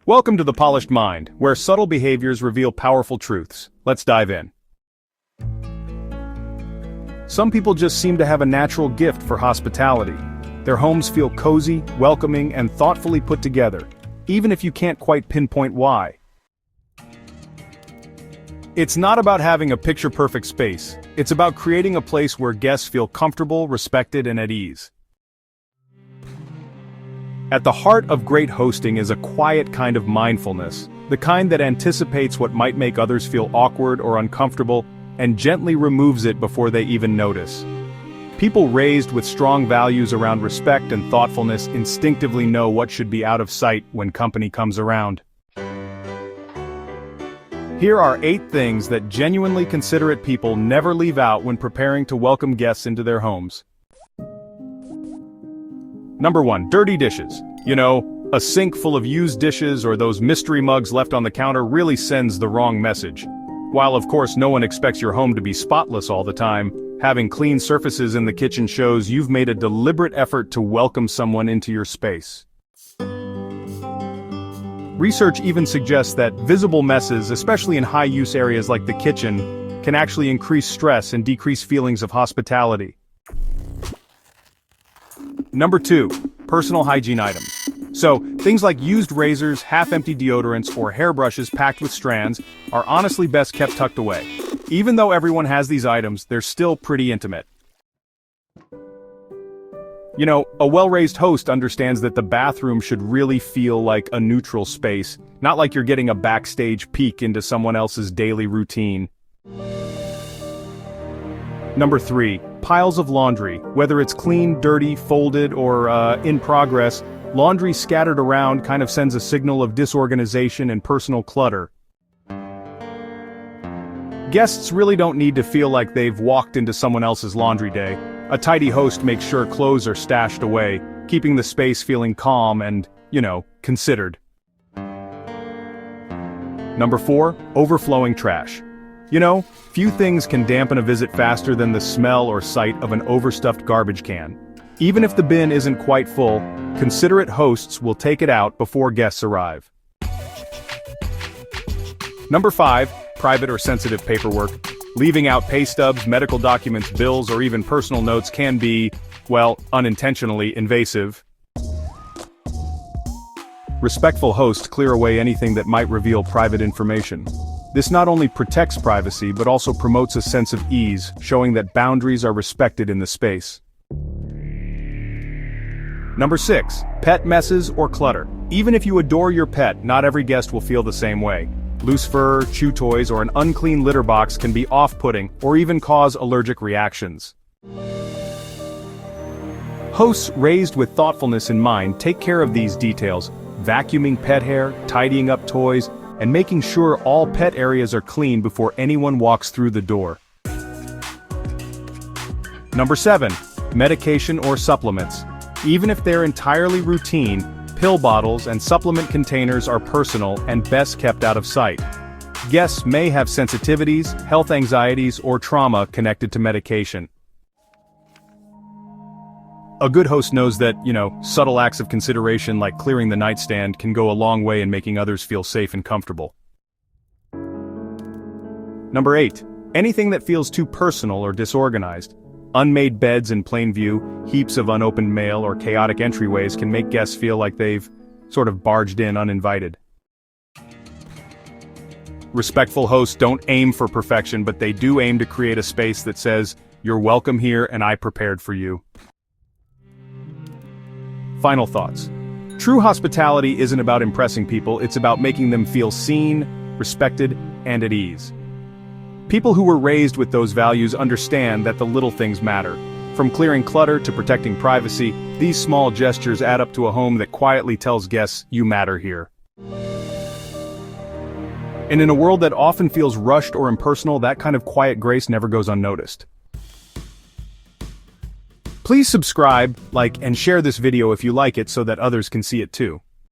Welcome to The Polished Mind, where subtle behaviors reveal powerful truths. Let's dive in. Some people just seem to have a natural gift for hospitality. Their homes feel cozy, welcoming, and thoughtfully put together, even if you can't quite pinpoint why. It's not about having a picture-perfect space. It's about creating a place where guests feel comfortable, respected, and at ease. At the heart of great hosting is a quiet kind of mindfulness, the kind that anticipates what might make others feel awkward or uncomfortable, and gently removes it before they even notice. People raised with strong values around respect and thoughtfulness instinctively know what should be out of sight when company comes around. Here are 8 things that genuinely considerate people never leave out when preparing to welcome guests into their homes. Number 1. Dirty dishes. You know, a sink full of used dishes or those mystery mugs left on the counter really sends the wrong message. While of course no one expects your home to be spotless all the time, having clean surfaces in the kitchen shows you've made a deliberate effort to welcome someone into your space. Research even suggests that visible messes, especially in high-use areas like the kitchen, can actually increase stress and decrease feelings of hospitality. Number 2. Personal hygiene items. So, things like used razors, half-empty deodorants, or hairbrushes packed with strands are honestly best kept tucked away. Even though everyone has these items, they're still pretty intimate. You know, a well-raised host understands that the bathroom should really feel like a neutral space, not like you're getting a backstage peek into someone else's daily routine. Number 3. Piles of laundry. Whether it's clean, dirty, folded, or in progress, laundry scattered around kind of sends a signal of disorganization and personal clutter. Guests really don't need to feel like they've walked into someone else's laundry day. A tidy host makes sure clothes are stashed away, keeping the space feeling calm and, considered. Number 4. Overflowing trash. You know, few things can dampen a visit faster than the smell or sight of an overstuffed garbage can. Even if the bin isn't quite full, considerate hosts will take it out before guests arrive. Number 5. Private or sensitive paperwork. Leaving out pay stubs, medical documents, bills, or even personal notes can be, well, unintentionally invasive. Respectful hosts clear away anything that might reveal private information. This not only protects privacy but also promotes a sense of ease, showing that boundaries are respected in the space. Number 6. Pet messes or clutter. Even if you adore your pet, not every guest will feel the same way. Loose fur, chew toys, or an unclean litter box can be off-putting or even cause allergic reactions. Hosts raised with thoughtfulness in mind take care of these details, vacuuming pet hair, tidying up toys, and making sure all pet areas are clean before anyone walks through the door. Number 7. Medication or supplements. Even if they're entirely routine, pill bottles and supplement containers are personal and best kept out of sight. Guests may have sensitivities, health anxieties, or trauma connected to medication. A good host knows that, subtle acts of consideration like clearing the nightstand can go a long way in making others feel safe and comfortable. Number 8. Anything that feels too personal or disorganized. Unmade beds in plain view, heaps of unopened mail, or chaotic entryways can make guests feel like they've sort of barged in uninvited. Respectful hosts don't aim for perfection, but they do aim to create a space that says, "You're welcome here and I prepared for you." Final thoughts. True hospitality isn't about impressing people, it's about making them feel seen, respected, and at ease. People who were raised with those values understand that the little things matter. From clearing clutter to protecting privacy, these small gestures add up to a home that quietly tells guests, "You matter here." And in a world that often feels rushed or impersonal, that kind of quiet grace never goes unnoticed. Please subscribe, like, and share this video if you like it so that others can see it too.